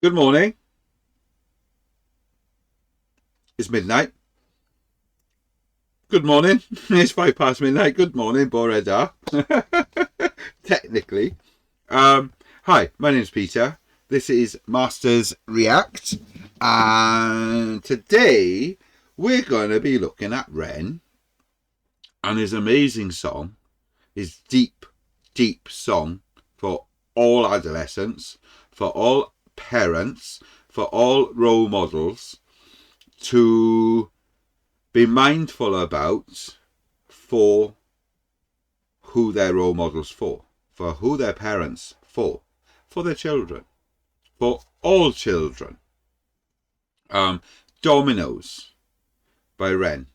Good morning. It's midnight. Good morning. It's midnight. Good morning, Boreda. Technically. Hi, my name's Peter. This is Masters React. And today we're going to be looking at Ren and his amazing song, his deep, deep song for all adolescents, for all parents, for all role models to be mindful about for who their role models for who their parents for their children, for all children. Dominoes by Ren.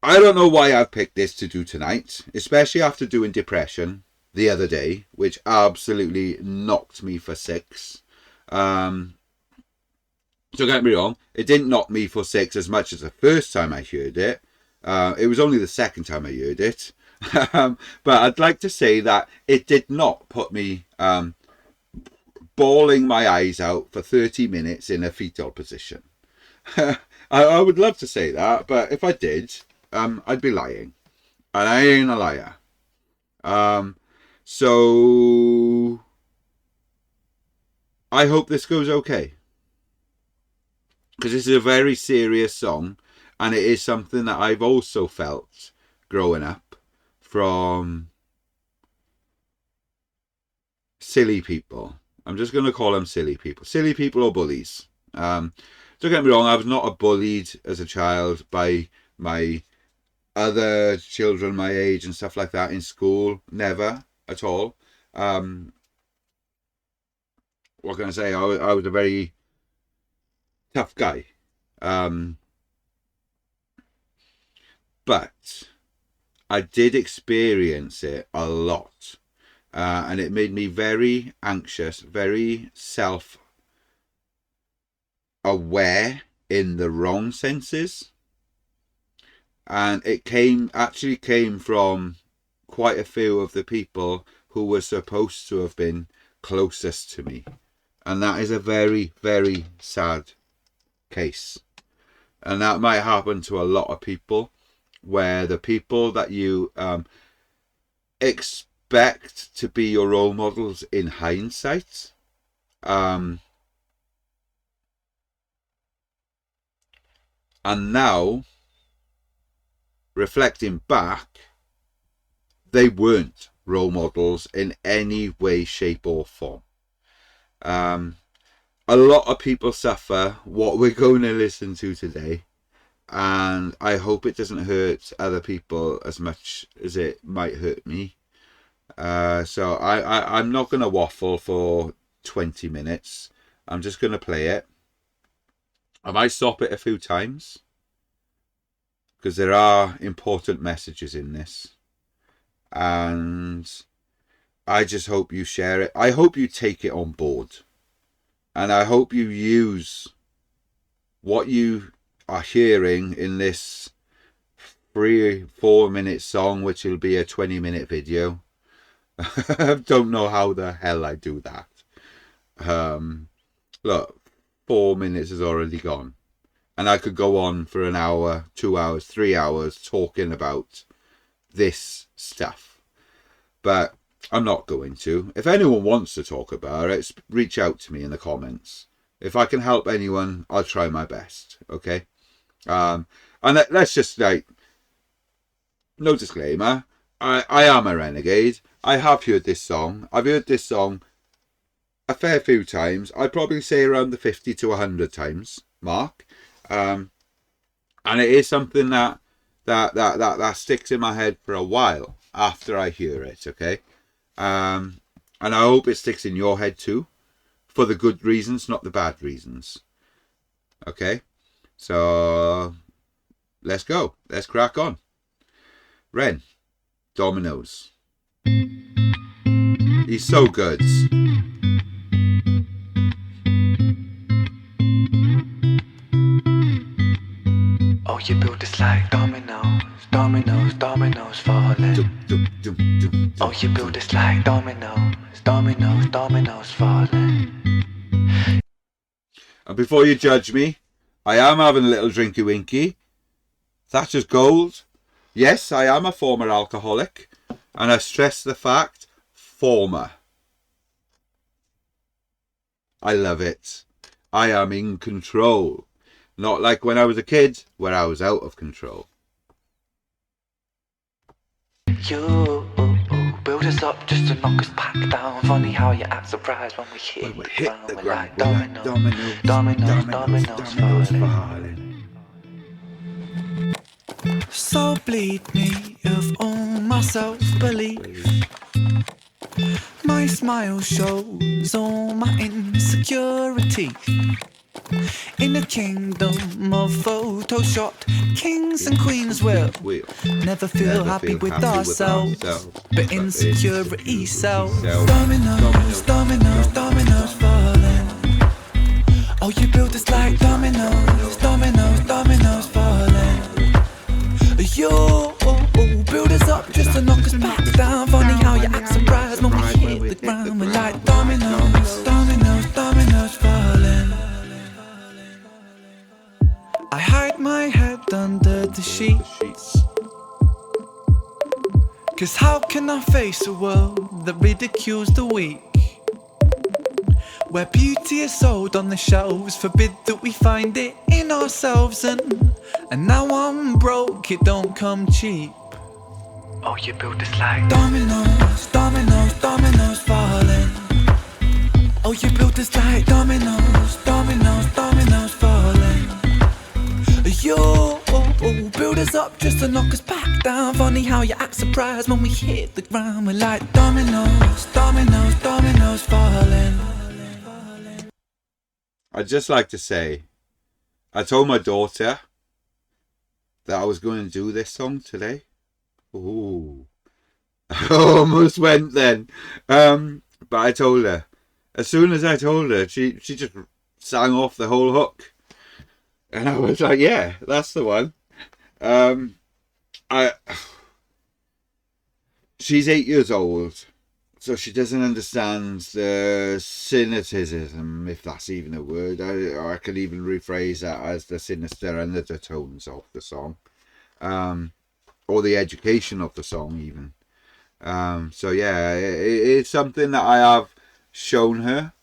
I don't know why I've picked this to do tonight, especially after doing Depression the other day, which absolutely knocked me for six. Don't get me wrong, it didn't knock me for six as much as the first time I heard it. It was only the second time I heard it. But I'd like to say that it did not put me bawling my eyes out for 30 minutes in a fetal position. I would love to say that, but if I did, I'd be lying. And I ain't a liar. So I hope this goes okay. Because this is a very serious song, and it is something that I've also felt growing up from silly people. I'm just going to call them silly people or bullies. Don't get me wrong, I was not bullied as a child by my other children my age and stuff like that in school. Never at all. What can I say? I was a very tough guy. But I did experience it a lot. And it made me very anxious, very self-aware in the wrong senses. And it actually came from quite a few of the people who were supposed to have been closest to me. And that is a very, very sad case. And that might happen to a lot of people, where the people that you expect to be your role models in hindsight and now reflecting back, they weren't role models in any way, shape or form. A lot of people suffer what we're going to listen to today, and I hope it doesn't hurt other people as much as it might hurt me. So I'm not going to waffle for 20 minutes. I'm just going to play it. I might stop it a few times, because there are important messages in this. And I just hope you share it. I hope you take it on board. And I hope you use what you are hearing in this 3-4 minute song, which will be a 20-minute video. I don't know how the hell I do that. Look, 4 minutes is already gone. And I could go on for an hour, 2 hours, 3 hours talking about this stuff. But I'm not going to. If anyone wants to talk about it, reach out to me in the comments. If I can help anyone, I'll try my best. Okay? And let's just, like, no disclaimer. I am a renegade. I have heard this song. I've heard this song a fair few times. I'd probably say around the 50 to 100 times mark. And it is something that sticks in my head for a while after I hear it. Okay? And I hope it sticks in your head too, for the good reasons, not the bad reasons. Okay? So let's go. Let's crack on. Ren Dominoes. He's so good. Oh, you built this like dominoes, dominoes, dominoes falling. Oh, you built this like dominoes, dominoes, dominoes falling. And before you judge me, I am having a little drinky winky. Thatcher's Gold. Yes, I am a former alcoholic. And I stress the fact, former. I love it. I am in control. Not like when I was a kid, where I was out of control. You build us up just to knock us back down. Funny how you act surprised when we hit the ground. We're like dominoes, dominoes, dominoes falling. So bleed me of all my self-belief. My smile shows all my insecurity. In a kingdom of Photoshop, kings and queens will never feel happy with ourselves, but insecurity sells. Dominoes, dominoes, dominoes falling. Oh, you build us like dominoes, dominoes, dominoes falling. You build us up just to knock us back down. Funny how you act surprised when we hit the ground. We're like dominoes, dominoes, dominoes falling. I hide my head under the sheets, 'cause how can I face a world that ridicules the weak? Where beauty is sold on the shelves, forbid that we find it in ourselves. And now I'm broke, it don't come cheap. Oh, you build us like dominoes, dominoes, dominoes falling. Oh, you build us like dominoes, dominoes, dominoes falling. You build us up just to knock us back down. Funny how you act surprised when we hit the ground. We're like dominoes, dominoes, dominoes falling. I'd just like to say, I told my daughter that I was going to do this song today. Ooh, I almost went then. But I told her. As soon as I told her, she just sang off the whole hook. And I was like, yeah, that's the one. She's 8 years old, so she doesn't understand the cynicism, if that's even a word. I could even rephrase that as the sinister undertones of the song, or the education of the song even. So yeah, it's something that I have shown her.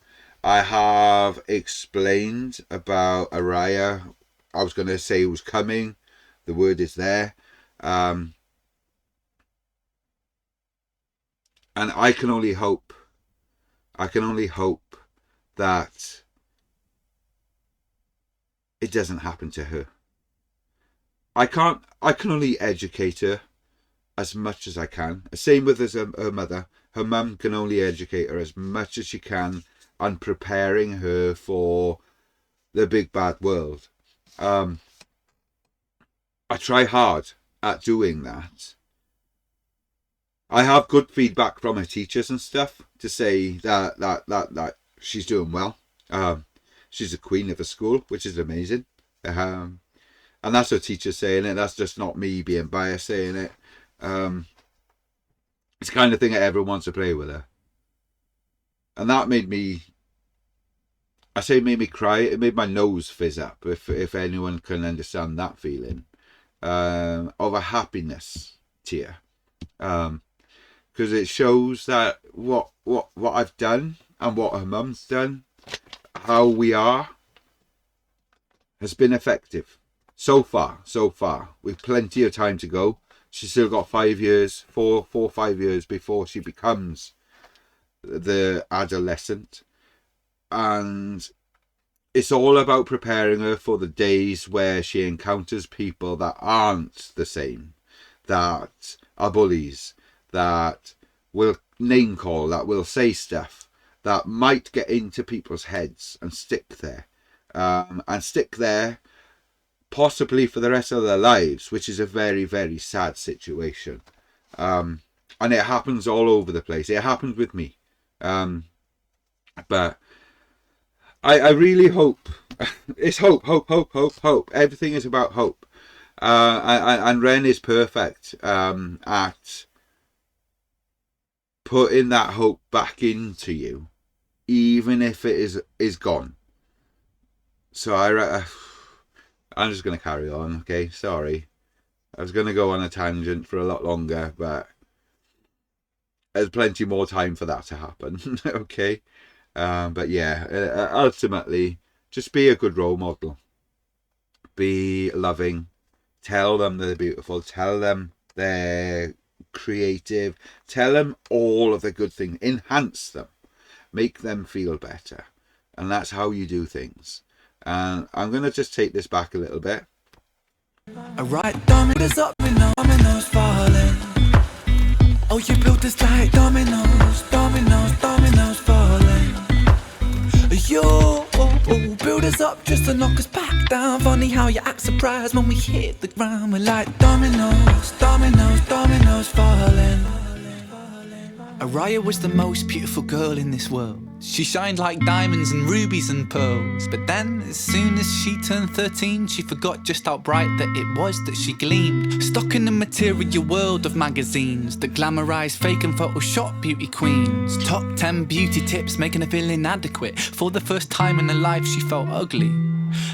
I have explained about Ariah. I was going to say it was coming. The word is there. And I can only hope that it doesn't happen to her. I can only educate her as much as I can. Same with her mother. Her mum can only educate her as much as she can on preparing her for the big bad world. I try hard at doing that. I have good feedback from her teachers and stuff to say that she's doing well. She's the queen of the school, which is amazing. And that's her teacher saying it. That's just not me being biased saying it. It's the kind of thing that everyone wants to play with her. And that made me, made me cry. It made my nose fizz up, if anyone can understand that feeling. Of a happiness tear. Because it shows that what I've done and what her mum's done, how we are, has been effective. So far. With plenty of time to go. She's still got 5 years, 4 or 5 years before she becomes the adolescent. And it's all about preparing her for the days where she encounters people that aren't the same, that are bullies, that will name call, that will say stuff that might get into people's heads and stick there. Possibly for the rest of their lives, which is a very, very sad situation. And it happens all over the place. It happens with me. But I really hope. It's hope. Everything is about hope. And Ren is perfect at putting that hope back into you, even if it is gone. So I'm just going to carry on, okay? Sorry. I was going to go on a tangent for a lot longer, but there's plenty more time for that to happen, okay? But yeah, ultimately, just be a good role model. Be loving. Tell them they're beautiful. Tell them they're creative. Tell them all of the good things. Enhance them. Make them feel better. And that's how you do things. And I'm going to just take this back a little bit. I write dominoes up, dominoes falling. Oh, you built us like dominoes, dominoes, dominoes falling. You build us up just to knock us back down. Funny how you act surprised when we hit the ground. We're like dominoes, dominoes, dominoes falling. Ariah was the most beautiful girl in this world. She shined like diamonds and rubies and pearls. But then, as soon as she turned 13, she forgot just how bright that it was that she gleamed. Stuck in the material world of magazines that glamorise fake and Photoshop beauty queens. Top 10 beauty tips making her feel inadequate. For the first time in her life she felt ugly.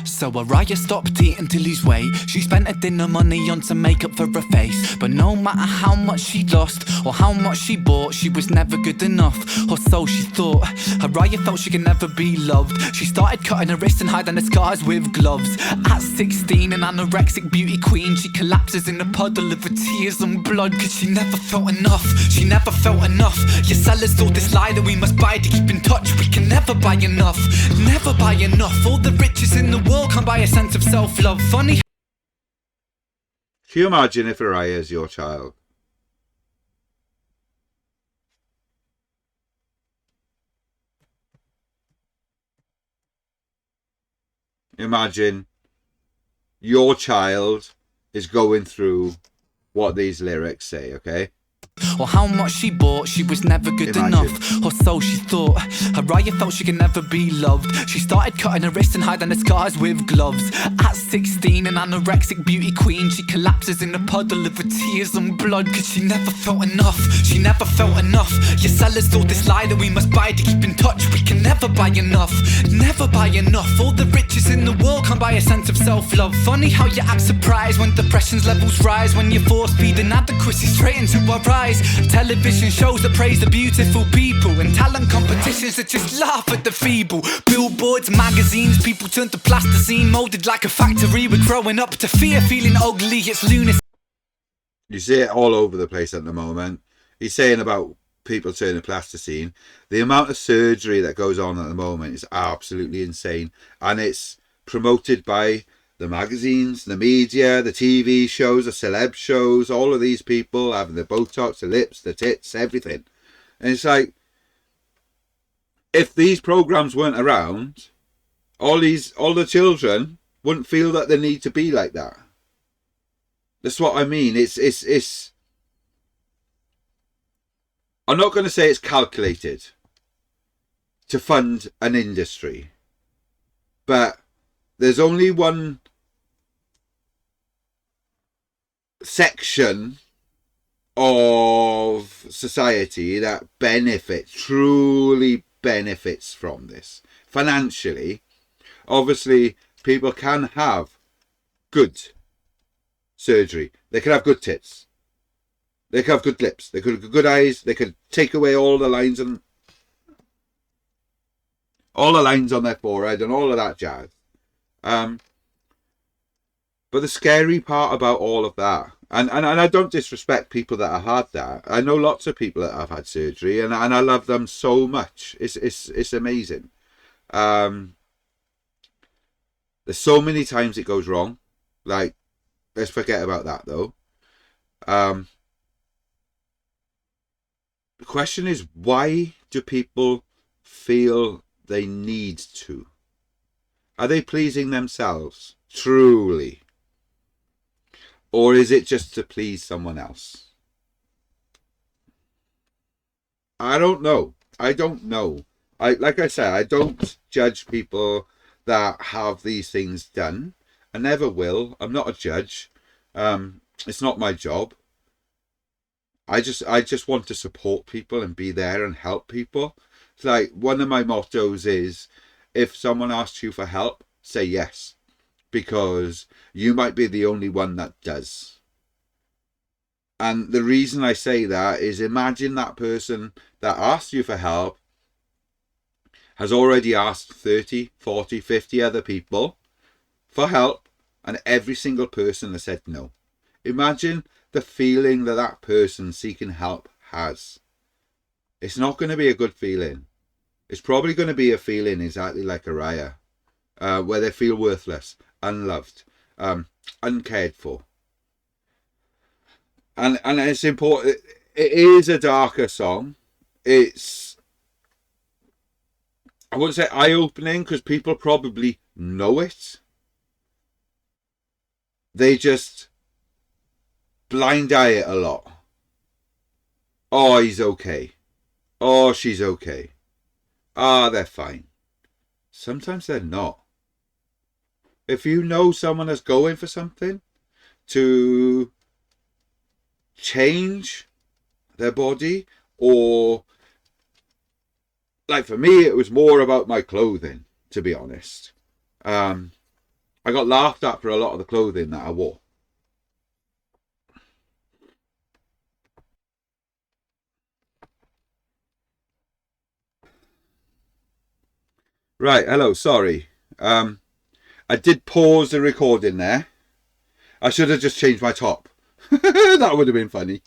So Ariah stopped eating to lose weight. She spent her dinner money on some makeup for her face. But no matter how much she lost or how much she bought, she was never good enough, or so she thought. Ariah felt she could never be loved. She started cutting her wrists and hiding her scars with gloves. At 16, an anorexic beauty queen, she collapses in a puddle of her tears and blood. Cause she never felt enough, she never felt enough. Your sellers sold this lie that we must buy to keep in touch. We can never buy enough, never buy enough. All the riches in the world can't buy a sense of self-love. Funny. Can you imagine if Ariah is your child? Imagine your child is going through what these lyrics say, okay? Or how much she bought, she was never good enough, or so she thought. Ariah felt she could never be loved. She started cutting her wrists and hiding her scars with gloves. At 16, an anorexic beauty queen, she collapses in a puddle of her tears and blood. Cause she never felt enough, she never felt enough. Your sellers sold this lie that we must buy to keep in touch. We can never buy enough, never buy enough. All the riches in the world can't buy a sense of self-love. Funny how you act surprised when depression's levels rise. When you force feed inadequacy straight into our eyes. Television shows that praise the beautiful people, and talent competitions that just laugh at the feeble. Billboards, magazines, people turn to plasticine, moulded like a factory. We're growing up to fear, feeling ugly, it's lunacy. You see it all over the place at the moment. He's saying about people turning plasticine. The amount of surgery that goes on at the moment is absolutely insane, and it's promoted by the magazines, the media, the TV shows, the celeb shows, all of these people having the Botox, the lips, the tits, everything. And it's like, if these programs weren't around, all the children wouldn't feel that they need to be like that. That's what I mean. It's I'm not going to say it's calculated to fund an industry, but there's only one section of society that truly benefits from this financially. Obviously, people can have good surgery. They can have good tits. They can have good lips. They could have good eyes. They could take away all the lines on their forehead and all of that jazz. But the scary part about all of that, and I don't disrespect people that have had that. I know lots of people that have had surgery, and I love them so much. It's amazing. There's so many times it goes wrong. Like, let's forget about that though. The question is, why do people feel they need to? Are they pleasing themselves truly? Or is it just to please someone else? I don't know. Like I said, I don't judge people that have these things done. I never will. I'm not a judge. It's not my job. I just want to support people and be there and help people. It's like one of my mottos is, if someone asks you for help, say yes, because you might be the only one that does. And the reason I say that is, imagine that person that asked you for help has already asked 30, 40, 50 other people for help, and every single person has said no. Imagine the feeling that that person seeking help has. It's not going to be a good feeling. It's probably going to be a feeling exactly like Ariah, where they feel worthless, unloved, uncared for. And it's important. It is a darker song. It's, I wouldn't say eye-opening, because people probably know it. They just blind eye it a lot. Oh, he's okay. Oh, she's okay. Ah, they're fine. Sometimes they're not. If you know someone is going for something to change their body, or like for me, it was more about my clothing, to be honest. I got laughed at for a lot of the clothing that I wore. Right, hello, sorry. I did pause the recording there. I should have just changed my top. That would have been funny.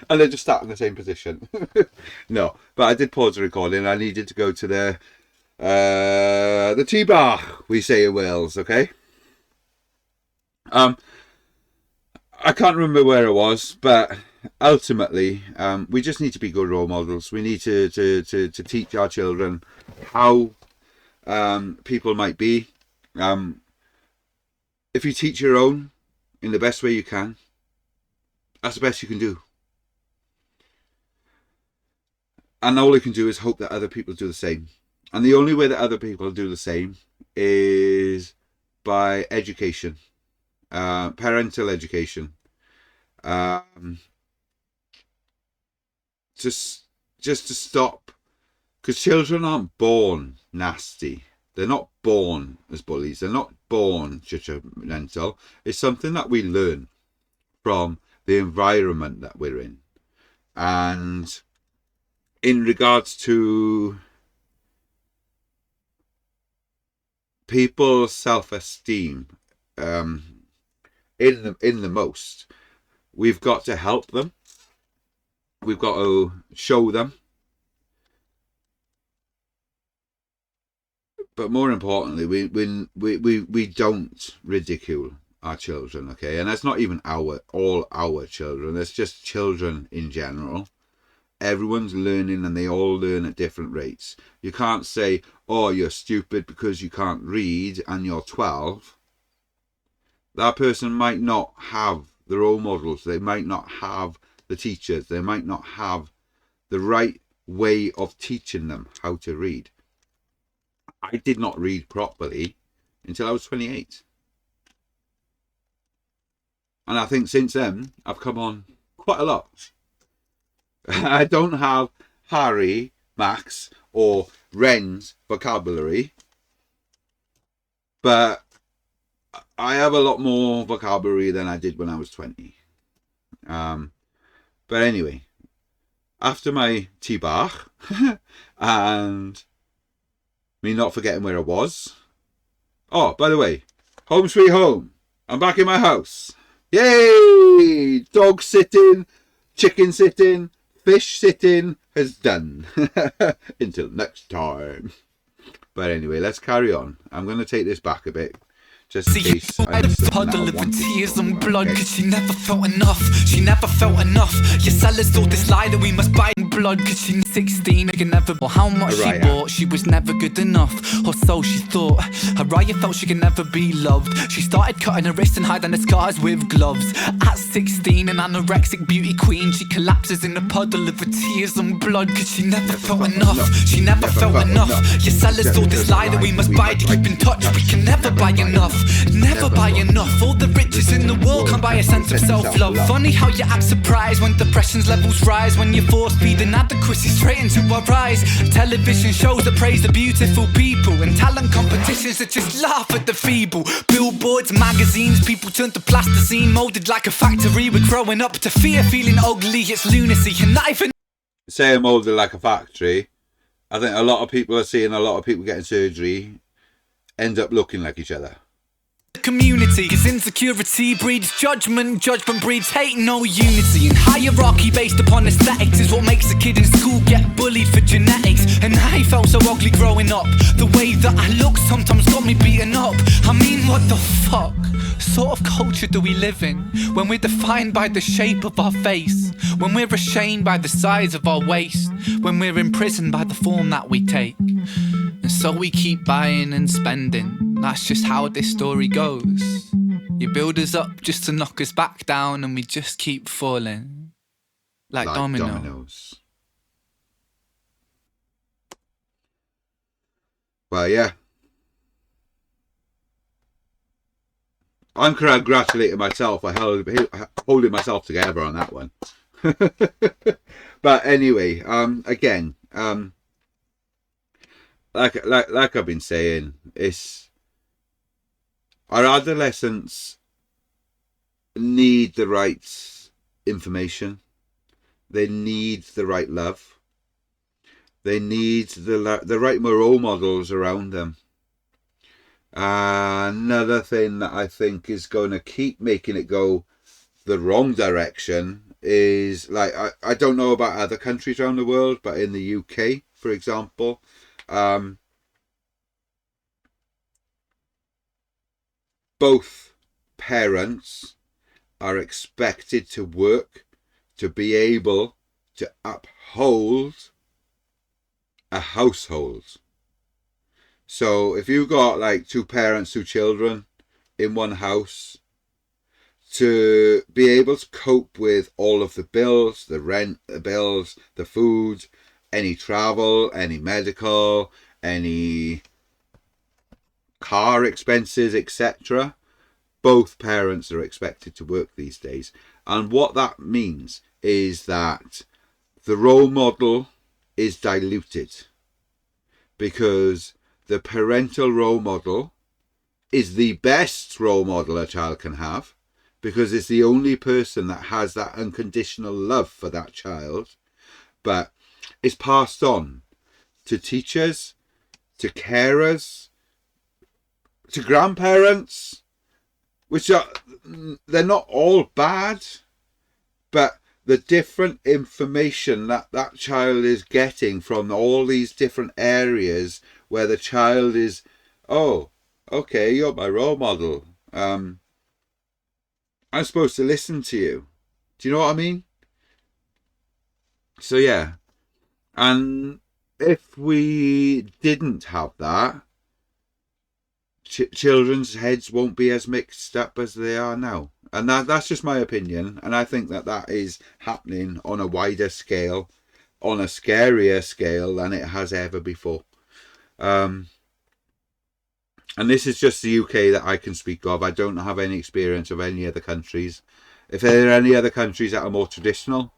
And then just sat in the same position. No, but I did pause the recording. I needed to go to the tea bar, we say in Wales, okay? I can't remember where it was, but ultimately, we just need to be good role models. We need to teach our children how people might be. If you teach your own in the best way you can, that's the best you can do. And all you can do is hope that other people do the same. And the only way that other people do the same is by education, parental education. Just to stop, because children aren't born nasty. They're not born as bullies. They're not born judgmental. It's something that we learn from the environment that we're in. And in regards to people's self-esteem, in the most, we've got to help them. We've got to show them. But more importantly, we don't ridicule our children, okay? And that's not even all our children. It's just children in general. Everyone's learning, and they all learn at different rates. You can't say, oh, you're stupid because you can't read and you're 12. That person might not have the role models. They might not have the teachers. They might not have the right way of teaching them how to read. I did not read properly until I was 28. And I think since then, I've come on quite a lot. I don't have Harry, Max, or Ren's vocabulary, but I have a lot more vocabulary than I did when I was 20. But anyway, after my tea bar and me not forgetting where I was. Oh, by the way, home sweet home. I'm back in my house. Yay! Dog sitting, chicken sitting, fish sitting has done. Until next time. But anyway, let's carry on. I'm going to take this back a bit. Just in case I missed puddle of tears and blood, cause she never felt enough. She never felt enough. Your sellers told this lie that we must buy in blood, cause she's 16, she can never bought. How much Ariah. she bought, she was never good enough, or so she thought. Ariah felt she could never be loved. She started cutting her wrists and hiding the scars with gloves. At 16, an anorexic beauty queen, she collapses in a puddle of tears and blood, cause she never felt enough. She never felt enough. Your sellers told this lie that we must buy to keep in touch. We can never buy enough. Never buy enough. All the riches in the world can't buy a a sense of self-love. Funny how you act surprised when depression's levels rise, when you force feed inadequacy straight into our eyes. Television shows that praise the beautiful people, and talent competitions that just laugh at the feeble. Billboards, magazines, people turn to plasticine, molded like a factory. We're growing up to fear feeling ugly. It's lunacy, and not even say molded like a factory. I think a lot of people are seeing a lot of people getting surgery end up looking like each other. Community, cause insecurity breeds judgment, judgment breeds hate, no unity. And hierarchy based upon aesthetics is what makes a kid in school get bullied for genetics. And I felt so ugly growing up, the way that I look sometimes got me beaten up. I mean, what the fuck sort of culture do we live in, when we're defined by the shape of our face, when we're ashamed by the size of our waist, when we're imprisoned by the form that we take? And so we keep buying and spending. That's just how this story goes. You build us up just to knock us back down, and we just keep falling like dominoes. Well, yeah. I'm congratulating myself. I holding myself together on that one. But anyway, again, like I've been saying, it's our adolescents need the right information. They need the right love. They need the right role models around them. Another thing that I think is going to keep making it go the wrong direction is, like, I don't know about other countries around the world, but in the UK, for example, both parents are expected to work to be able to uphold a household. So if you've got like two parents, two children in one house, to be able to cope with all of the bills, the rent, the bills, the food, any travel, any medical, any car expenses, etc., both parents are expected to work these days. And what that means is that the role model is diluted, because the parental role model is the best role model a child can have, because it's the only person that has that unconditional love for that child. But it's passed on to teachers, to carers, to grandparents, which are, they're not all bad, but the different information that that child is getting from all these different areas where the child is, oh, okay, you're my role model. I'm supposed to listen to you. Do you know what I mean? So yeah. And if we didn't have that, children's heads won't be as mixed up as they are now. And that's just my opinion. And I think that that is happening on a wider scale, on a scarier scale than it has ever before. And this is just the UK that I can speak of. I don't have any experience of any other countries. If there are any other countries that are more traditional,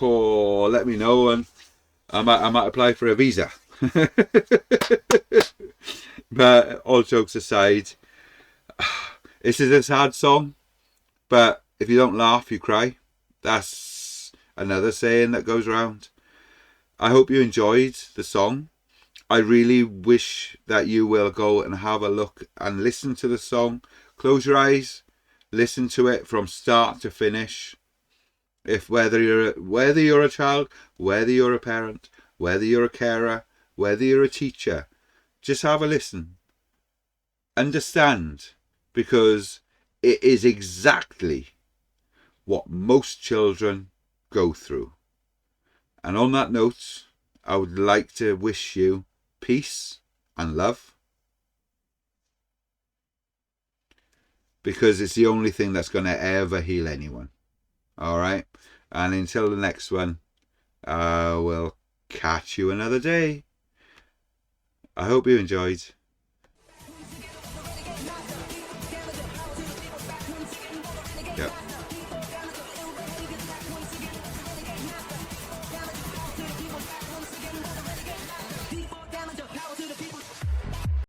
let me know, and I might apply for a visa. But all jokes aside, this is a sad song, but if you don't laugh, you cry. That's another saying that goes around. I hope you enjoyed the song. I really wish that you will go and have a look and listen to the song. Close your eyes, listen to it from start to finish. Whether you're a child, whether you're a parent, whether you're a carer, whether you're a teacher, just have a listen. Understand, because it is exactly what most children go through. And on that note, I would like to wish you peace and love, because it's the only thing that's going to ever heal anyone. All right? And until the next one, we'll catch you another day. I hope you enjoyed. Yep.